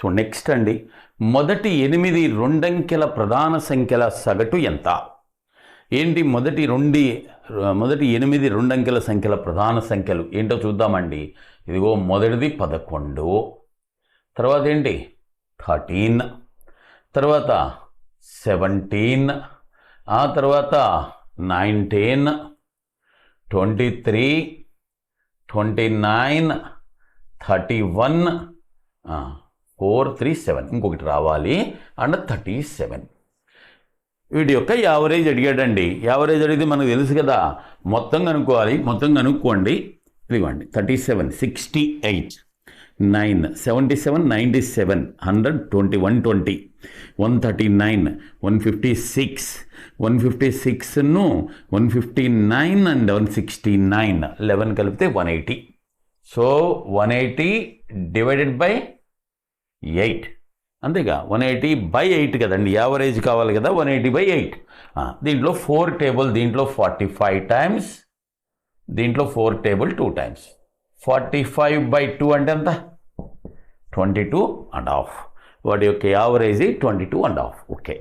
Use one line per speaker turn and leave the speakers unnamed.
So next అండి, మొదటి 8 రెండంకెల ప్రధాన సంఖ్యల సగటు ఎంత? ఏంటి మొదటి 8 రెండంకెల సంఖ్యల ప్రధాన సంఖ్యలు ఏంటో చూద్దామండి. ఇదిగో మొదటిది 11, తర్వాత ఏంటి 13, తర్వాత 17, ఆ తర్వాత 19, 23, 29, 31, 4, 3, 7 ఇంకొకటి రావాలి అండ్ 37. వీటి యొక్క యావరేజ్ అడిగాడండి. యావరేజ్ అడిగితే మనకు తెలుసు కదా, మొత్తం కనుక్కోవాలి. మొత్తం కనుక్కోండి. ఇదిగోండి 37, 68, 9, 77, 97, 100, 20, 120, 139, 156, 156ను 159 అండ్ 169, 11 కలిపితే 180. సో 180 డివైడెడ్ బై 8, అంతేగా 180/8 కదండి. యావరేజ్ కావాలి కదా, 180/8. దీంట్లో 4 టేబుల్, దీంట్లో 45 టైమ్స్, దీంట్లో 4 టేబుల్ 2 టైమ్స్. 45/2 అంటే ఎంత? 22.5. వాటి యొక్క యావరేజ్ 22.5. ఓకే.